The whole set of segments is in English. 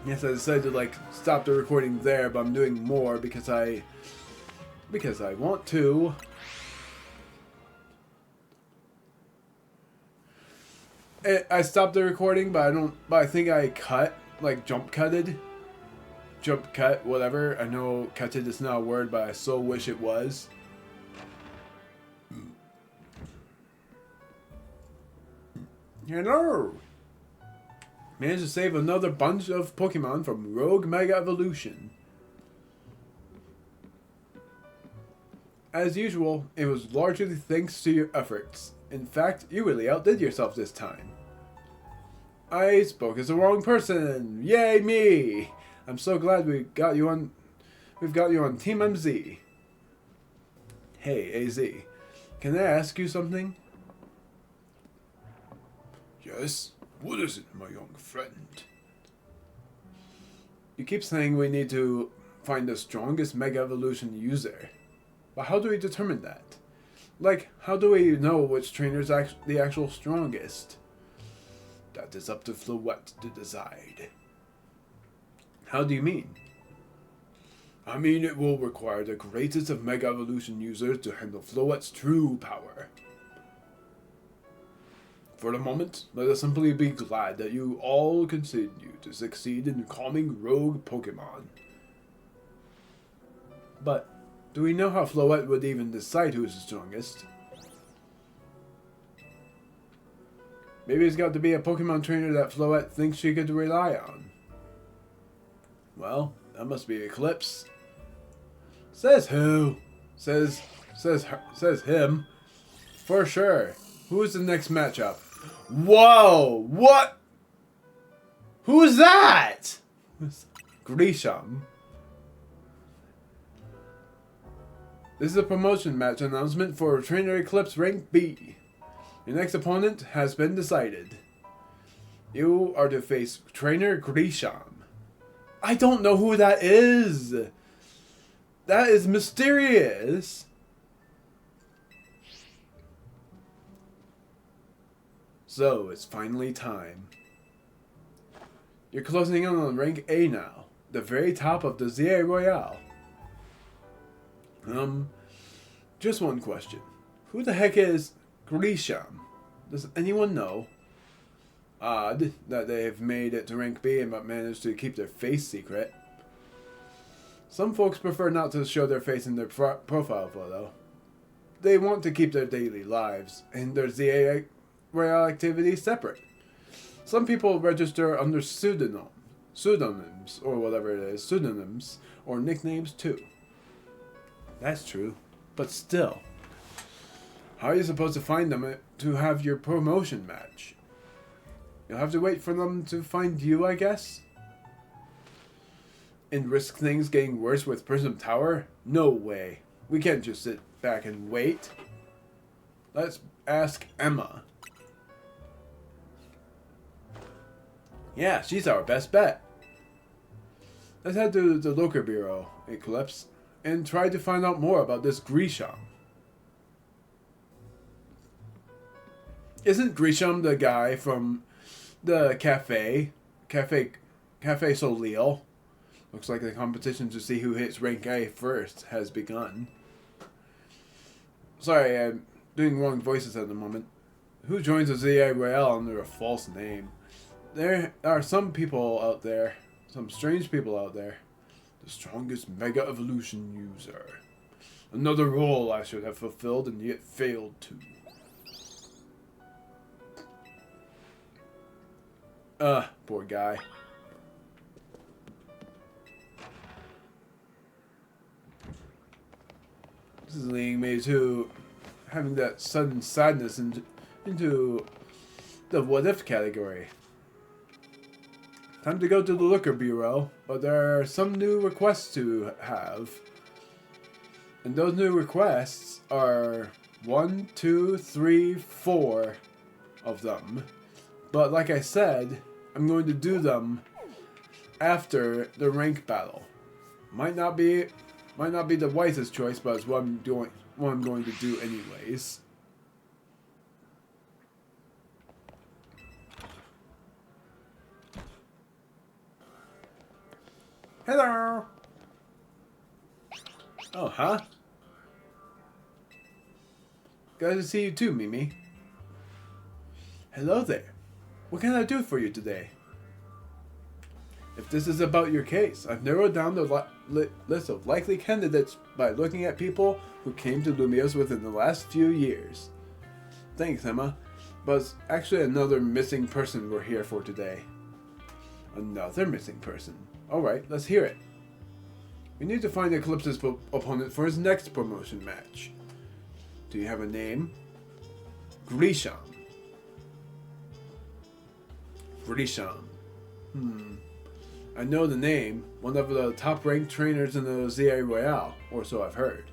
Yes, I decided to like stop the recording there, but I'm doing more because I want to. I stopped the recording, but I don't. But I think I cut, like jump cut, whatever. I know cutted is not a word, but I so wish it was. Hello. Managed to save another bunch of Pokemon from Rogue Mega Evolution. As usual, it was largely thanks to your efforts. In fact, you really outdid yourself this time. I spoke as the wrong person. Yay me! I'm so glad we've got you on Team MZ. Hey, AZ. Can I ask you something? Yes? What is it, my young friend? You keep saying we need to find the strongest Mega Evolution user. But how do we determine that? Like, how do we know which trainer's the actual strongest? That is up to Floette to decide. How do you mean? I mean it will require the greatest of Mega Evolution users to handle Floette's true power. For the moment, let us simply be glad that you all continue to succeed in calming rogue Pokemon. But, do we know how Floette would even decide who's the strongest? Maybe it's got to be a Pokemon trainer that Floette thinks she could rely on. Well, that must be Eclipse. Says who? Says him. For sure. Who is the next matchup? Whoa! What? Who's that? Grisham. This is a promotion match announcement for Trainer Eclipse Rank B. Your next opponent has been decided. You are to face Trainer Grisham. I don't know who that is. That is mysterious. So, it's finally time. You're closing in on rank A now, the very top of the ZA Royale. Just one question. Who the heck is Grisham? Does anyone know? Odd that they've made it to rank B but managed to keep their face secret. Some folks prefer not to show their face in their profile photo. They want to keep their daily lives and their ZA Royale activities separate. Some people register under pseudonyms or whatever it is, pseudonyms or nicknames too. That's true, but still. How are you supposed to find them to have your promotion match? You'll have to wait for them to find you, I guess? And risk things getting worse with Prism Tower? No way. We can't just sit back and wait. Let's ask Emma. Yeah, she's our best bet. Let's head to the Local Bureau, Eclipse, and try to find out more about this Grisham. Isn't Grisham the guy from the Cafe Soleil? Looks like the competition to see who hits rank A first has begun. Sorry, I'm doing wrong voices at the moment. Who joins the ZA Royale under a false name? There are some people out there, some strange people out there. The strongest Mega Evolution user. Another role I should have fulfilled and yet failed to. Poor guy. This is leading me to having that sudden sadness into the what if category. Time to go to the Liquor Bureau, but there are some new requests to have. And those new requests are 1, 2, 3, 4 of them. But like I said, I'm going to do them after the rank battle. Might not be the wisest choice, but it's what I'm going to do anyways. Hello. Oh, huh? Glad to see you too, Mimi. Hello there. What can I do for you today? If this is about your case, I've narrowed down the list of likely candidates by looking at people who came to Lumios within the last few years. Thanks, Emma. But it's actually another missing person we're here for today. Another missing person? Alright, let's hear it. We need to find Eclipse's opponent for his next promotion match. Do you have a name? Grisham. Grisham. I know the name. One of the top-ranked trainers in the ZA Royale, or so I've heard.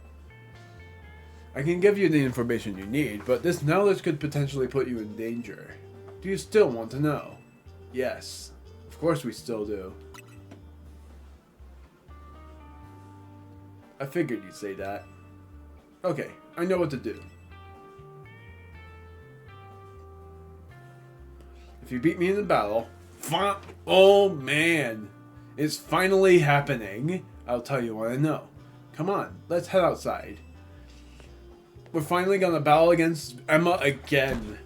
I can give you the information you need, but this knowledge could potentially put you in danger. Do you still want to know? Yes. Of course we still do. I figured you'd say that. Okay, I know what to do. If you beat me in the battle... Oh man! It's finally happening! I'll tell you what I know. Come on, let's head outside. We're finally gonna battle against Emma again.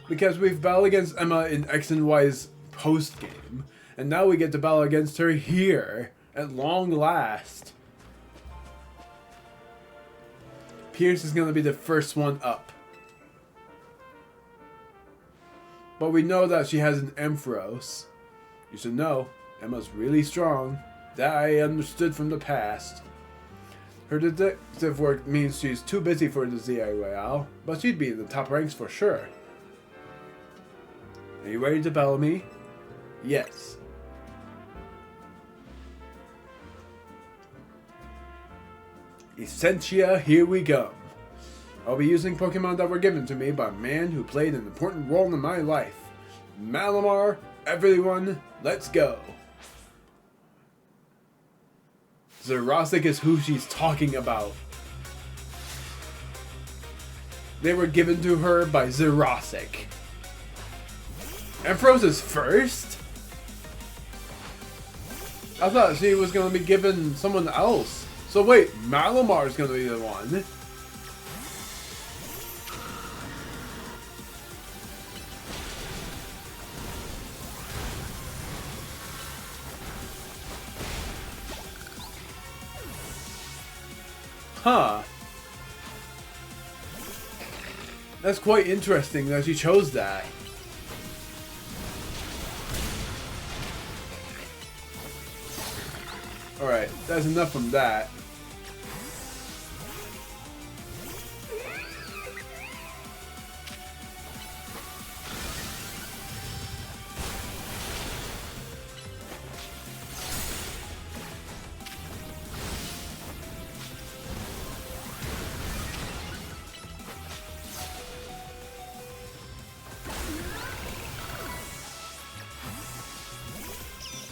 Because we've battled against Emma in X and Y's post-game. And now we get to battle against her here. At long last. Pierce is gonna be the first one up. But we know that she has an Ampharos. You should know, Emma's really strong. That I understood from the past. Her detective work means she's too busy for the ZA Royale, but she'd be in the top ranks for sure. Are you ready to battle me? Yes. Essentia, here we go. I'll be using Pokemon that were given to me by a man who played an important role in my life. Malamar, everyone, let's go. Zerosic is who she's talking about. They were given to her by Zerosic. Ampharos is first? I thought she was going to be given someone else. So wait, Malamar is going to be the one. Huh. That's quite interesting that she chose that. Alright, that's enough from that.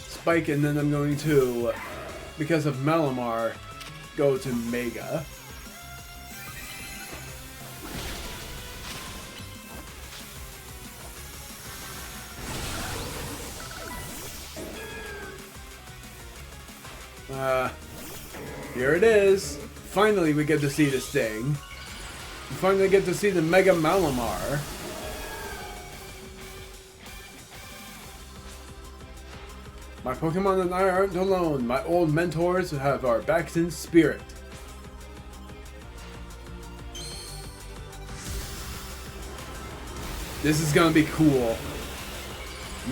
Spike, and then I'm going to, because of Malamar, go to Mega. Here it is. Finally we get to see this thing. We finally get to see the Mega Malamar. My Pokemon and I aren't alone. My old mentors have our backs in spirit. This is gonna be cool.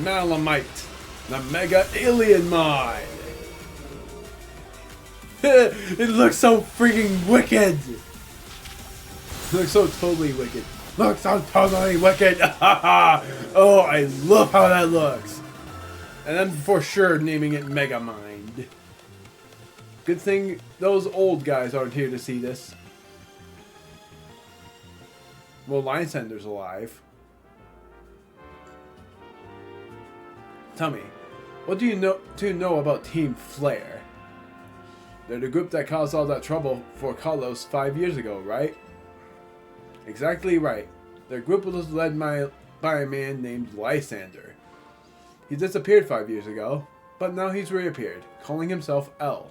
Malamite, the Mega Alien Mine. It looks so freaking wicked. It looks so totally wicked. Looks so totally wicked. Oh, I love how that looks. And I'm for sure naming it Mega Mind. Good thing those old guys aren't here to see this. Well, Lionsender's alive. Tell me, what do you know about Team Flare? They're the group that caused all that trouble for Kalos 5 years ago, right? Exactly right. Their group was led by a man named Lysander. He disappeared 5 years ago. but now he's reappeared, calling himself L.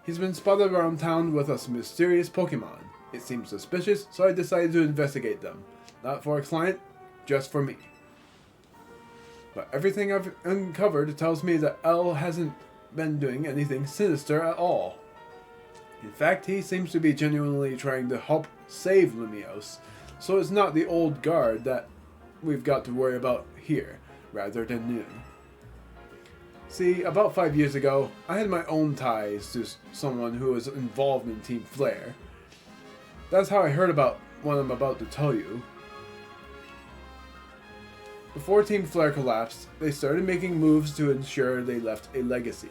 He's been spotted around town with a mysterious Pokemon. It seems suspicious, so I decided to investigate them. Not for a client, just for me. But everything I've uncovered tells me that L hasn't been doing anything sinister at all. In fact, he seems to be genuinely trying to help save Lumiose, so it's not the old guard that we've got to worry about here, rather than new. See, about 5 years ago, I had my own ties to someone who was involved in Team Flare. That's how I heard about what I'm about to tell you. Before Team Flare collapsed, they started making moves to ensure they left a legacy.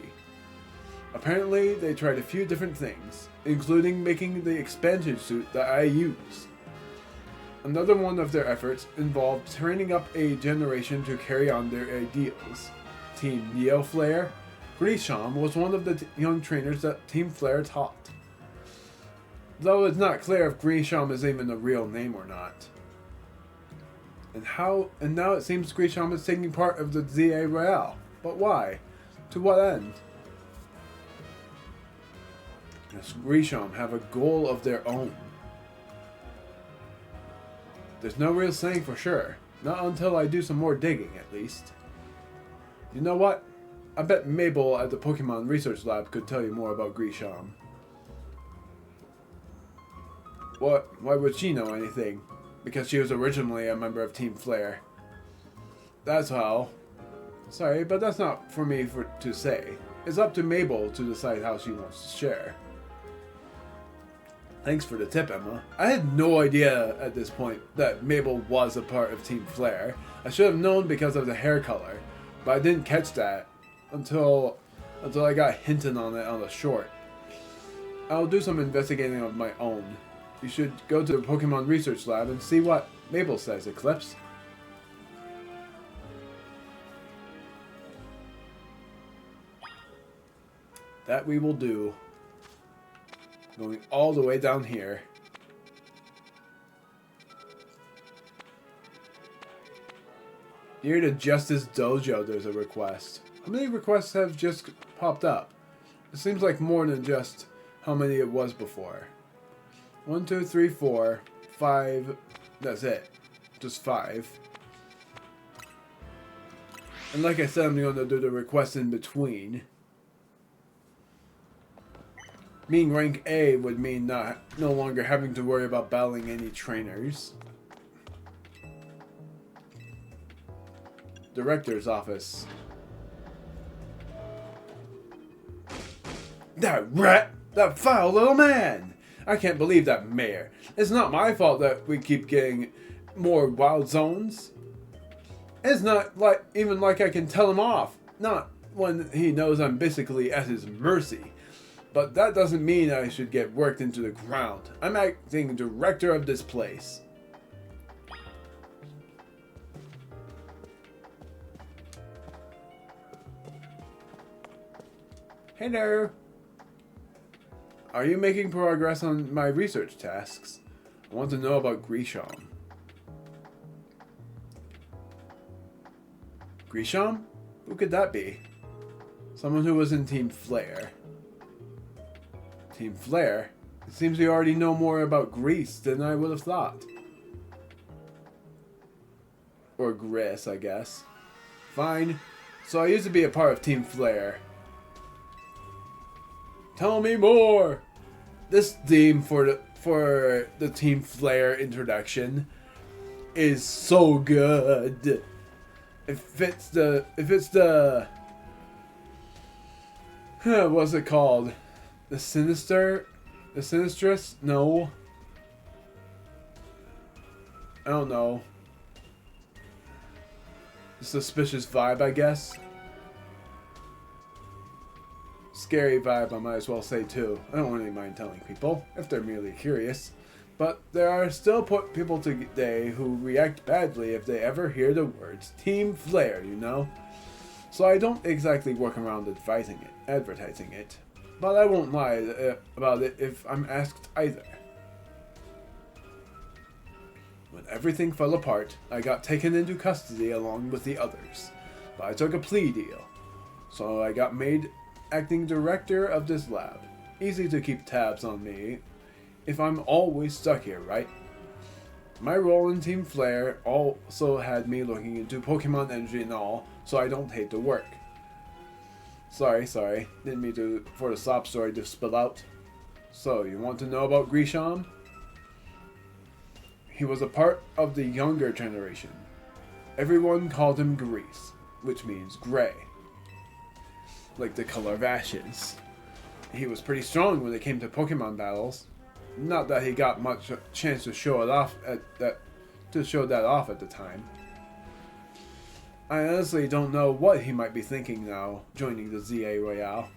Apparently, they tried a few different things, including making the expansion suit that I use. Another one of their efforts involved training up a generation to carry on their ideals. Team Neo Flare, Grisham was one of the young trainers that Team Flare taught. Though it's not clear if Grisham is even a real name or not. And now it seems Grisham is taking part of the ZA Royale. But why? To what end? Does Grisham have a goal of their own? There's no real saying for sure. Not until I do some more digging, at least. You know what? I bet Mabel at the Pokemon Research Lab could tell you more about Grisham. What? Why would she know anything? Because she was originally a member of Team Flare. That's how. Sorry, but that's not for me to say. It's up to Mabel to decide how she wants to share. Thanks for the tip, Emma. I had no idea at this point that Mabel was a part of Team Flare. I should have known because of the hair color, but I didn't catch that until I got hinted on it on the short. I'll do some investigating of my own. You should go to the Pokemon Research Lab and see what Mabel says, Eclipse. That we will do. Going all the way down here. Near the Justice Dojo, there's a request. How many requests have just popped up? It seems like more than just how many it was before. 1, 2, 3, 4, 5. That's it. Just 5. And like I said, I'm going to do the request in between. Being rank A would mean no longer having to worry about battling any trainers. Director's office. That rat! That foul little man! I can't believe that mayor. It's not my fault that we keep getting more wild zones. It's not even like I can tell him off. Not when he knows I'm basically at his mercy. But that doesn't mean I should get worked into the ground. I'm acting director of this place. Hey there. Are you making progress on my research tasks? I want to know about Grisham. Grisham? Who could that be? Someone who was in Team Flare. Team Flare? It seems we already know more about Grease than I would have thought. Or Gris, I guess. Fine. So I used to be a part of Team Flare. Tell me more! This theme for the Team Flare introduction is so good. If it's the what's it called? The Sinistrous? No. I don't know. The suspicious vibe, I guess. Scary vibe, I might as well say too. I don't really mind telling people, if they're merely curious. But there are still people today who react badly if they ever hear the words Team Flare, you know? So I don't exactly work around advertising it. But I won't lie about it if I'm asked either. When everything fell apart, I got taken into custody along with the others. But I took a plea deal. So I got made acting director of this lab. Easy to keep tabs on me if I'm always stuck here, right? My role in Team Flare also had me looking into Pokemon energy and all, so I don't hate to work. Sorry. Didn't mean for the sob story to spill out. So, you want to know about Grisham? He was a part of the younger generation. Everyone called him Grease, which means gray. Like the color of ashes. He was pretty strong when it came to Pokemon battles. Not that he got much chance to show it off at that at the time. I honestly don't know what he might be thinking now, joining the ZA Royale.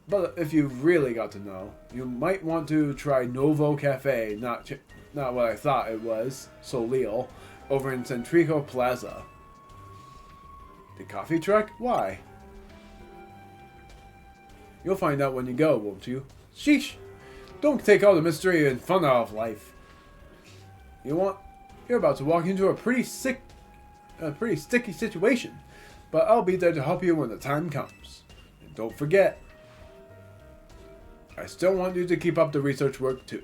But if you really got to know, you might want to try Novo Cafe, not what I thought it was, Soleil, over in Centrico Plaza. The coffee truck? Why? You'll find out when you go, won't you? Sheesh! Don't take all the mystery and fun out of life. You're about to walk into a pretty sticky situation, but I'll be there to help you when the time comes. And don't forget, I still want you to keep up the research work too.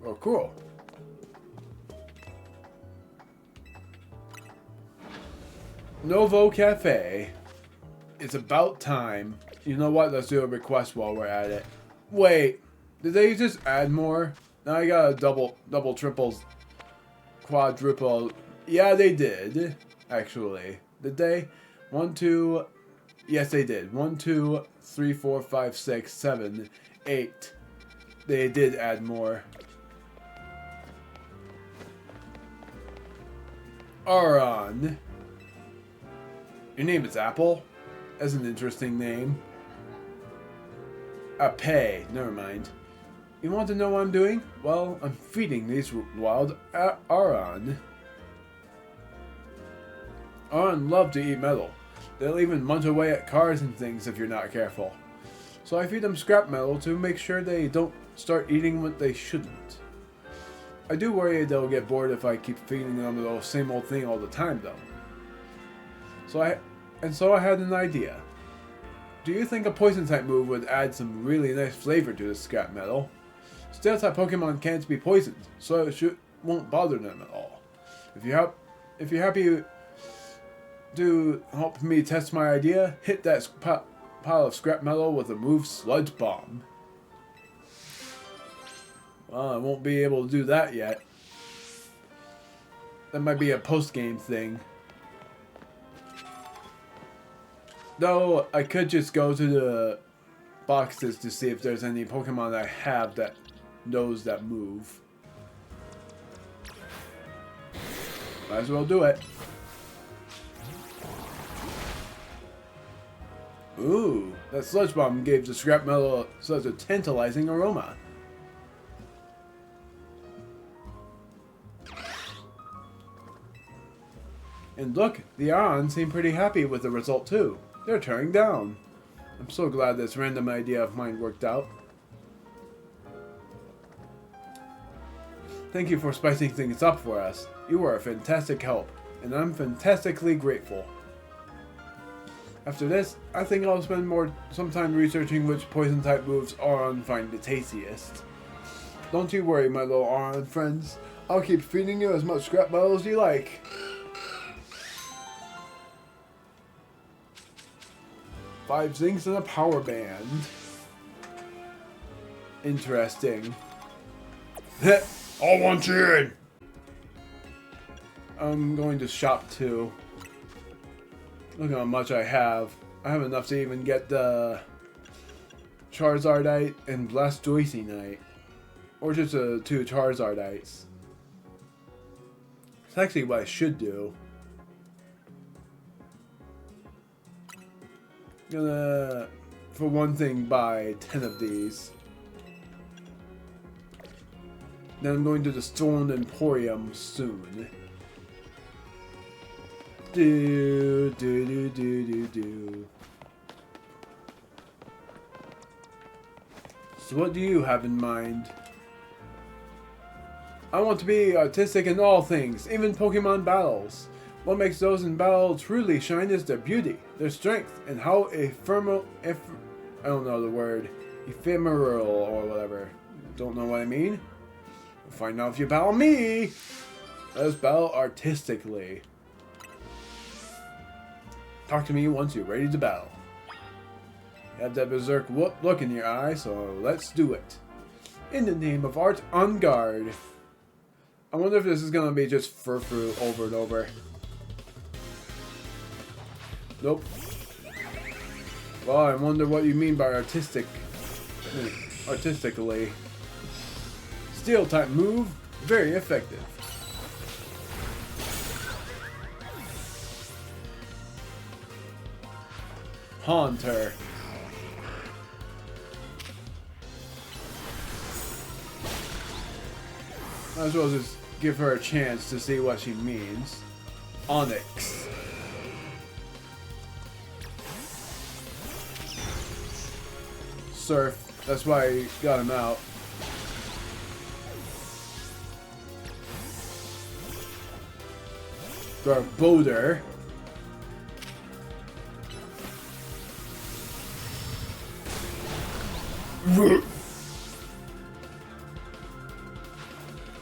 Oh, cool. Novo Cafe. It's about time. You know what? Let's do a request while we're at it. Wait, did they just add more? Now I got a double, triples, quadruple. Yeah, they did. Actually, did they? 1, 2. Yes, they did. 1, 2, 3, 4, 5, 6, 7, 8. They did add more. Aron. Your name is Apple? That's an interesting name. Pay. Never mind. You want to know what I'm doing? Well, I'm feeding these wild Aron. Aron love to eat metal. They'll even munch away at cars and things if you're not careful. So I feed them scrap metal to make sure they don't start eating what they shouldn't. I do worry they'll get bored if I keep feeding them the same old thing all the time, though. So I had an idea. Do you think a poison type move would add some really nice flavor to the scrap metal? Steel type Pokemon can't be poisoned, so it won't bother them at all. If you're happy to help me test my idea, hit that pile of scrap metal with a move Sludge Bomb. Well, I won't be able to do that yet. That might be a post-game thing. Though, I could just go to the boxes to see if there's any Pokemon I have that knows that move. Might as well do it. Ooh, that Sludge Bomb gave the scrap metal such a tantalizing aroma. And look, the Aron seem pretty happy with the result too. They're tearing down. I'm so glad this random idea of mine worked out. Thank you for spicing things up for us. You were a fantastic help, and I'm fantastically grateful. After this, I think I'll spend some time researching which poison type moves Aron find the tastiest. Don't you worry, my little Aron friends. I'll keep feeding you as much scrap metal as you like. 5 zincs and a power band. Interesting. I want you in! I'm going to shop too. Look how much I have. I have enough to even get the Charizardite and Blastoisinite. Or just 2 Charizardites. It's actually what I should do. Gonna, for one thing, buy 10 of these. Then I'm going to the Stone Emporium soon. Do. So what do you have in mind? I want to be artistic in all things, even Pokemon battles. What makes those in battle truly shine is their beauty, their strength, and how I don't know the word, ephemeral or whatever. Don't know what I mean? We'll find out if you battle me. Let us battle artistically. Talk to me once you're ready to battle. You have that berserk look in your eye, so let's do it. In the name of art, on guard. I wonder if this is gonna be just Furfru over and over. Nope. Well, I wonder what you mean by artistically. Steel type move, very effective. Haunter. Might as well just give her a chance to see what she means. Onyx. Surf. That's why I got him out. Boulder.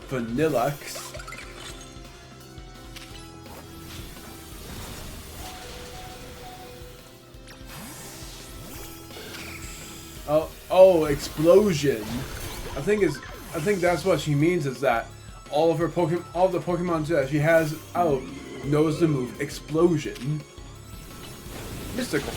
Vanillux. Oh, explosion. I think that's what she means, is that all the Pokemon that she has out knows the move explosion. Mystical.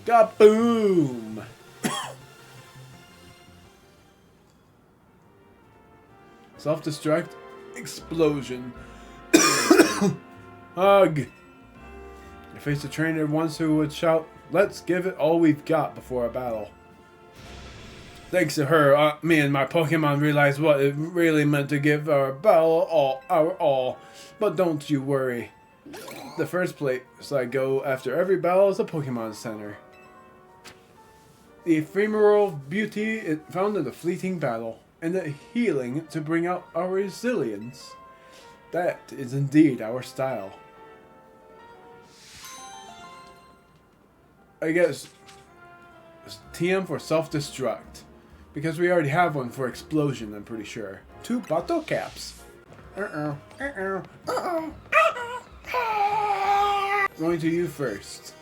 Kaboom! Self-destruct. Explosion. Hug. You faced a trainer once who would shout, "Let's give it all we've got" before a battle. Thanks to her, me and my Pokemon realized what it really meant to give our battle our all. But don't you worry. The first place I go after every battle is a Pokemon Center. The ephemeral beauty is found in the fleeting battle, and the healing to bring out our resilience. That is indeed our style. I guess TM for self-destruct, because we already have one for explosion, I'm pretty sure. 2 bottle caps. Going to you first.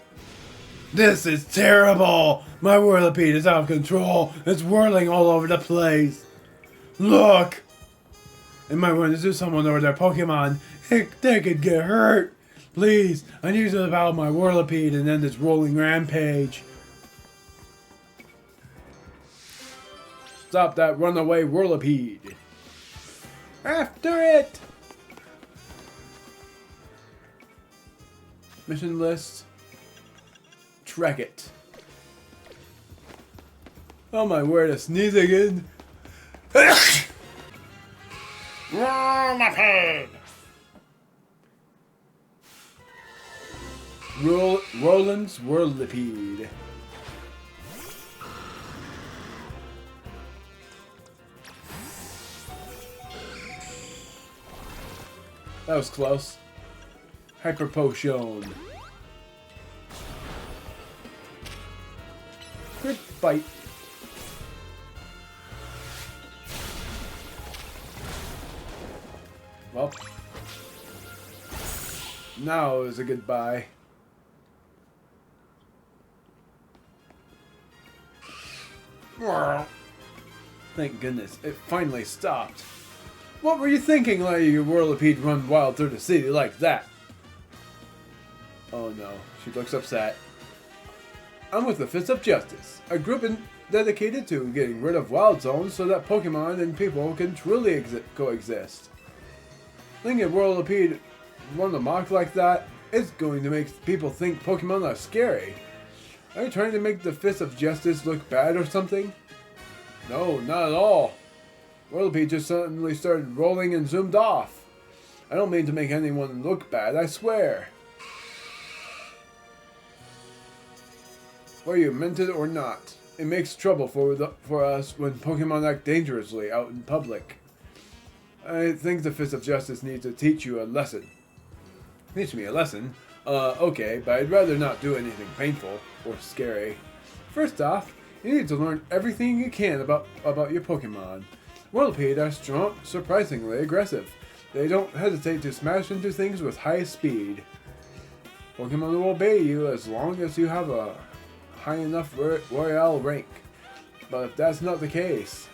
This is terrible! My Whirlipede is out of control. It's whirling all over the place. Look! It might run into someone or their Pokemon. They could get hurt. Please, I need to battle my Whirlipede and end this rolling rampage. Stop that runaway Whirlipede. After it! Mission list. Track it. Oh my word, a sneeze again. Roland's Whirlipede. That was close. Hyper Potion. Quick bite. Well, now is a goodbye. Thank goodness, it finally stopped. What were you thinking, letting your Whirlipede run wild through the city like that? Oh no, she looks upset. I'm with the Fist of Justice, a group dedicated to getting rid of wild zones so that Pokemon and people can truly coexist. Letting a Whirlipede run amok like that is going to make people think Pokemon are scary. Are you trying to make the Fist of Justice look bad or something? No, not at all. Whirlipede just suddenly started rolling and zoomed off. I don't mean to make anyone look bad, I swear. Whether you meant it or not, it makes trouble for us when Pokemon act dangerously out in public. I think the Fist of Justice needs to teach you a lesson. Teach me a lesson? Okay, but I'd rather not do anything painful or scary. First off, you need to learn everything you can about your Pokemon. Whirlipede are strong, surprisingly aggressive. They don't hesitate to smash into things with high speed. Pokemon will obey you as long as you have a high enough Royale rank. But if that's not the case,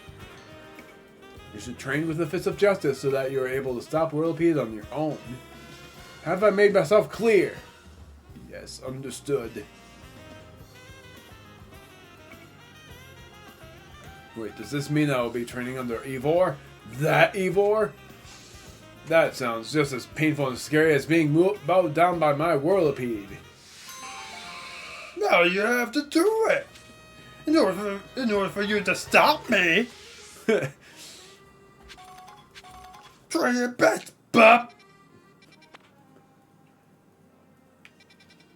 you should train with the Fist of Justice so that you are able to stop Whirlipede on your own. Have I made myself clear? Yes, understood. Wait, does this mean I will be training under Eivor? That Eivor? That sounds just as painful and scary as being bowed down by my Whirlipede. Now you have to do it! In order for you to stop me! Try your best, bub!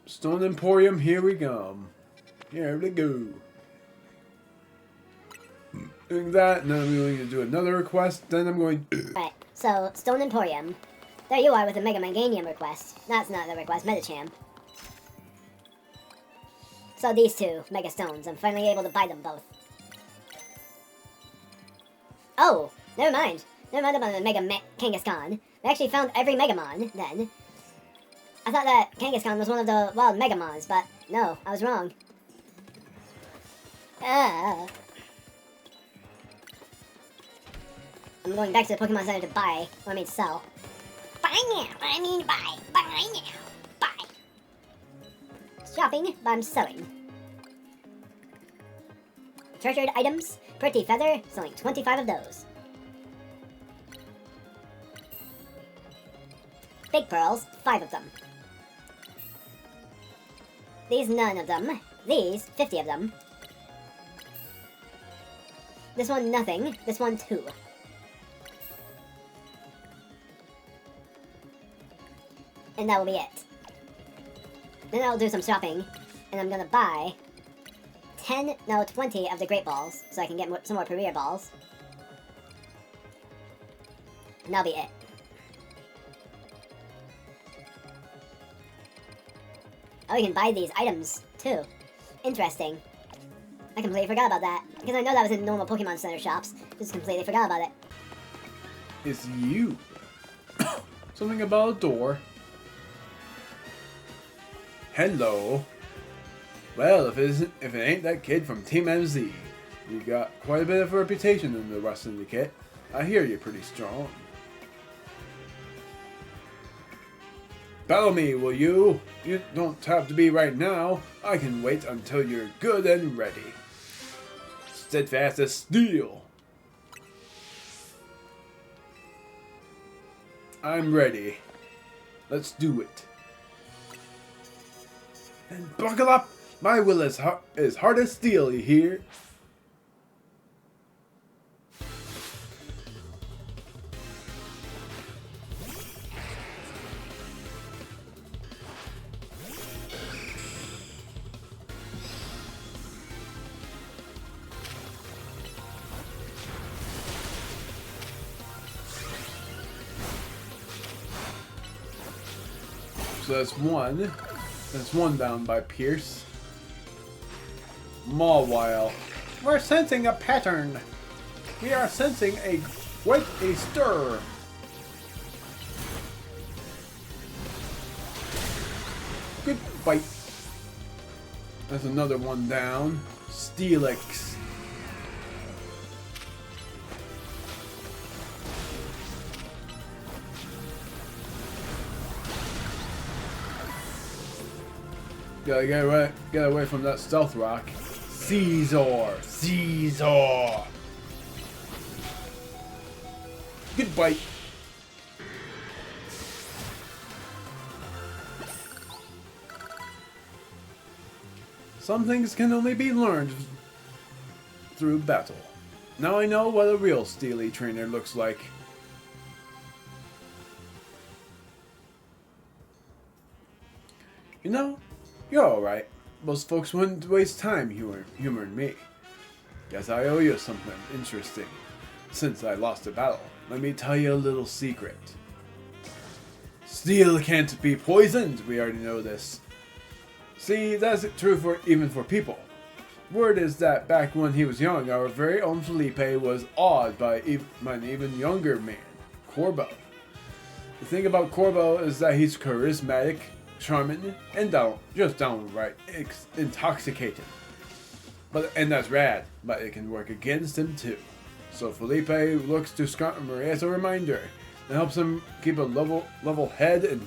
Stone Emporium, here we come. Here we go. Doing that, and then I'm going to do another request, then I'm going to... Alright, so, Stone Emporium. There you are with the Mega Manganium request. That's not the request, Medicham. So these two Mega Stones, I'm finally able to buy them both. Oh, never mind. Never mind about the Kangaskhan. We actually found every Megamon, then. I thought that Kangaskhan was one of the wild Megamons, but no, I was wrong. I'm going back to the Pokemon Center to buy, or I mean sell. Buy now! I mean buy! Buy now! Buy! Shopping, but I'm selling. Treasured items, Pretty Feather, selling 25 of those. Big Pearls, 5 of them. These, none of them. These, 50 of them. This one, nothing. This one, 2. And that will be it. Then I'll do some shopping, and I'm gonna buy 20 of the Great Balls, so I can get some more Premier Balls. And that'll be it. Oh, you can buy these items, too. Interesting. I completely forgot about that, because I know that was in normal Pokemon Center shops. Just completely forgot about it. It's you. Something about a door. Hello. Well, if it ain't that kid from Team MZ, you got quite a bit of a reputation in the Rust Syndicate. I hear you're pretty strong. Battle me, will you? You don't have to be right now. I can wait until you're good and ready. Steadfast as steel. I'm ready. Let's do it. And buckle up! My will is hard as steel, you hear? So that's one. That's one down by Pierce. Mawile. We're sensing a pattern. We are sensing quite a stir. Good fight. That's another one down. Steelix. Gotta get away from that stealth rock. Caesar! Caesar! Good bite. Some things can only be learned through battle. Now I know what a real Steely trainer looks like. You know, you're alright. Most folks wouldn't waste time humoring me. Guess I owe you something interesting. Since I lost the battle, let me tell you a little secret. Steel can't be poisoned, we already know this. See, that's true even for people. Word is that back when he was young, our very own Felipe was awed by an even younger man, Corbo. The thing about Corbo is that he's charismatic, charming, and just downright intoxicating. And that's rad, but it can work against him too. So Felipe looks to Skarmory as a reminder, and helps him keep a level head and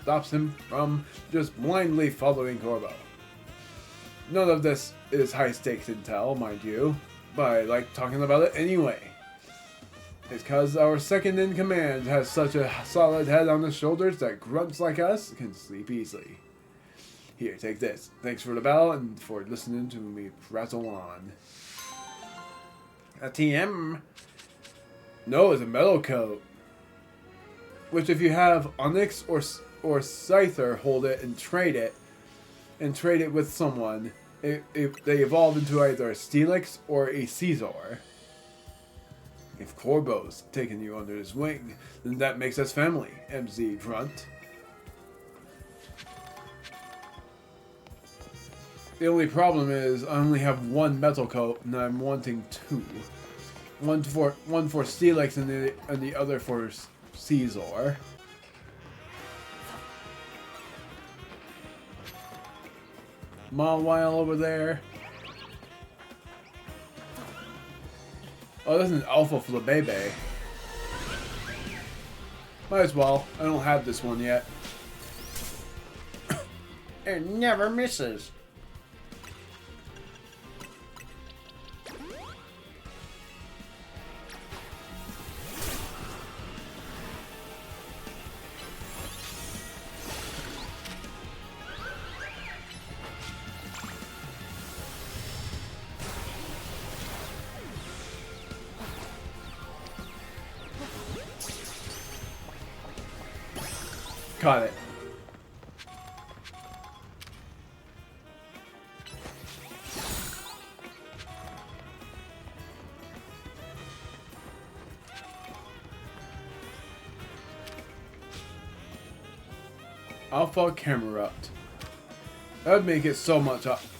stops him from just blindly following Corbo. None of this is high stakes intel, mind you, but I like talking about it anyway. It's cause our second in command has such a solid head on his shoulders that grunts like us can sleep easily. Here, take this. Thanks for the battle and for listening to me prattle on. A TM? No, it's a metal coat. Which if you have Onyx or Scyther hold it and trade it with someone, they evolve into either a Steelix or a Caesar. If Corbo's taken you under his wing, then that makes us family, MZ Grunt. The only problem is I only have one metal coat and I'm wanting two. One for Steelix and the other for Caesar. Mawile over there. Oh, this is an Alpha Flabebe. Might as well. I don't have this one yet. It never misses. Caught it. Alpha Camerupt. That would make it so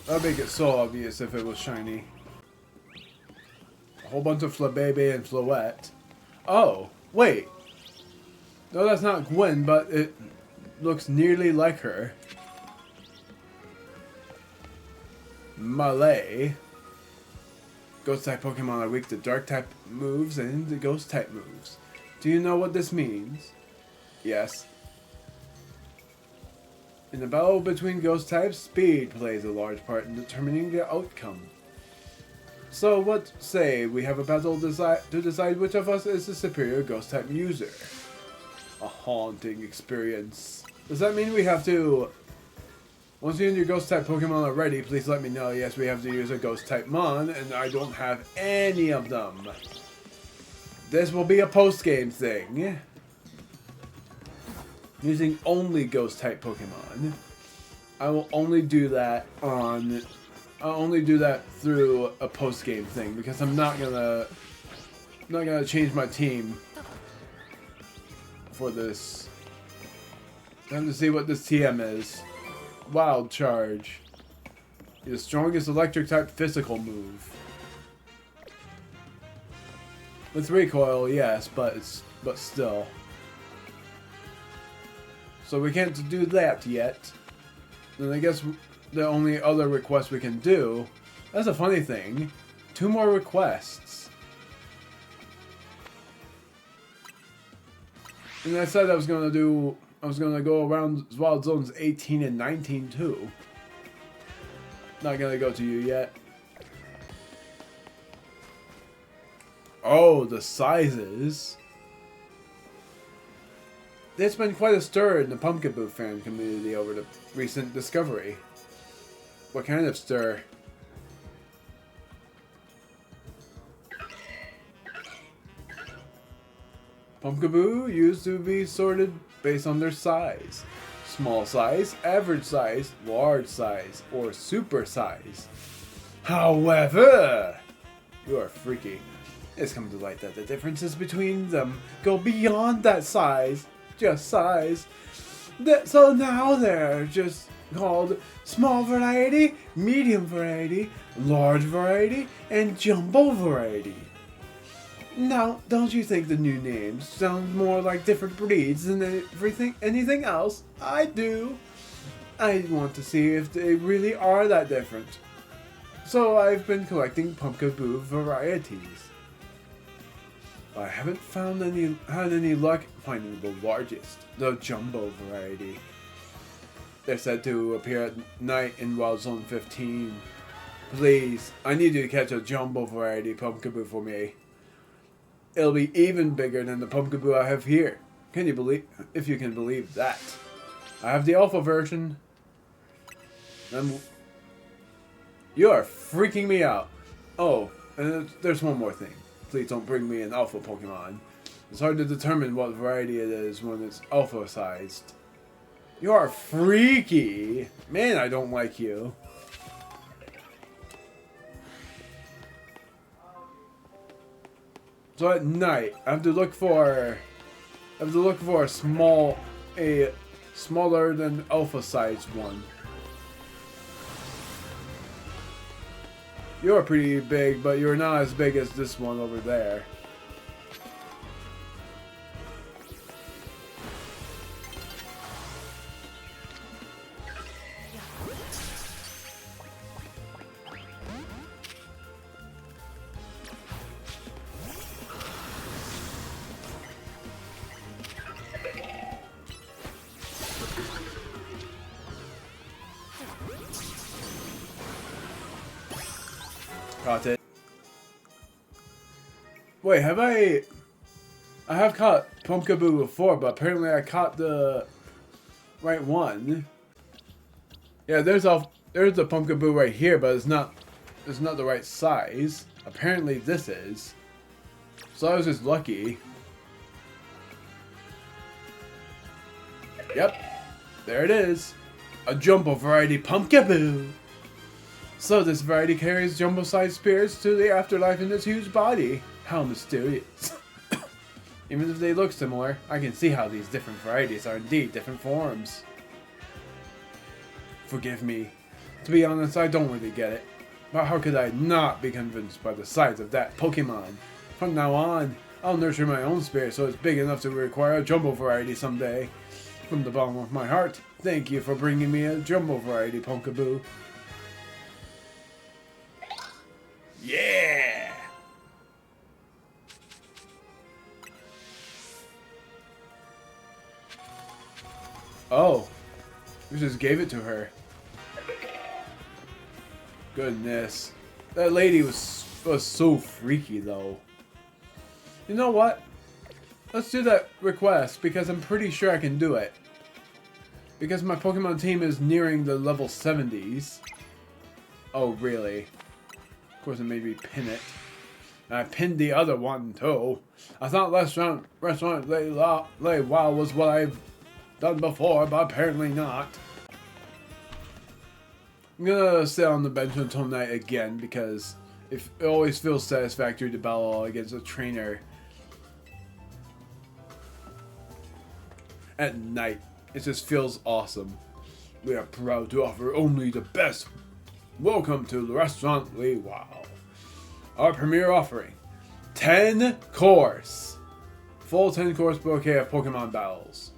obvious if it was shiny. A whole bunch of Flabebe and Floette. Oh, wait. No, that's not Gwen, but it looks nearly like her. Malay. Ghost type Pokemon are weak to dark type moves and the ghost type moves. Do you know what this means? Yes. In the battle between ghost types, speed plays a large part in determining the outcome. So what say we have a battle to decide which of us is the superior ghost type user? A haunting experience. Does that mean we have to... Once you and your ghost type Pokemon are ready, please let me know. Yes, we have to use a ghost type Mon, and I don't have any of them. This will be a post-game thing. Using only ghost type Pokemon. I will only do that on... I'll only do that through a post-game thing, because I'm not gonna change my team for this. Time to see what this TM is. Wild Charge. The strongest electric type physical move. With recoil, yes, but still. So we can't do that yet. Then I guess the only other request we can do. That's a funny thing. 2 more requests. And I said I was gonna go around Wild Zones 18 and 19 too. Not gonna go to you yet. Oh, the sizes. There's been quite a stir in the Pumpkaboo fan community over the recent discovery. What kind of stir? Pumpkaboo used to be sorted based on their size. small size, average size, large size, or super size. However, you are freaky. It's come to light that the differences between them go beyond that size, just size. So now they're just called small variety, medium variety, large variety, and jumbo variety. Now, don't you think the new names sound more like different breeds than anything else? I do. I want to see if they really are that different. So I've been collecting Pumpkaboo varieties. I haven't had any luck finding the largest, the jumbo variety. They're said to appear at night in Wild Zone 15. Please, I need you to catch a jumbo variety Pumpkaboo for me. It'll be even bigger than the Pumpkaboo I have here. If you can believe that. I have the alpha version. You are freaking me out. Oh, and there's one more thing. Please don't bring me an alpha Pokemon. It's hard to determine what variety it is when it's alpha sized. You are freaky. Man, I don't like you. So at night, I have to look for a smaller than alpha sized one. You're pretty big, but you're not as big as this one over there. Caught it. Wait, have I have caught Pumpkaboo before, but apparently I caught the right one. Yeah, there's the Pumpkaboo right here, but it's not the right size. Apparently this is. So I was just lucky. Yep. There it is. A jumbo variety Pumpkaboo. So this variety carries jumbo-sized spirits to the afterlife in its huge body. How mysterious. Even if they look similar, I can see how these different varieties are indeed different forms. Forgive me. To be honest, I don't really get it. But how could I not be convinced by the size of that Pokemon? From now on, I'll nurture my own spirit so it's big enough to require a jumbo variety someday. From the bottom of my heart, thank you for bringing me a jumbo variety Pumpkaboo. Yeah! Oh, we just gave it to her. Goodness, that lady was so freaky though. You know what? Let's do that request because I'm pretty sure I can do it. Because my Pokemon team is nearing the level 70s. Oh really? Of course, it made me pin it. And I pinned the other one, too. I thought restaurant lay wow was what I've done before, but apparently not. I'm gonna sit on the bench until night again, because it always feels satisfactory to battle against a trainer at night. It just feels awesome. We are proud to offer only the best. Welcome to the Restaurant Lee Wow. Our premier offering, 10 course. Full 10 course bouquet of Pokemon battles.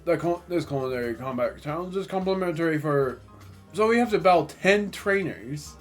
This culinary combat challenge is complimentary for... So we have to battle 10 trainers.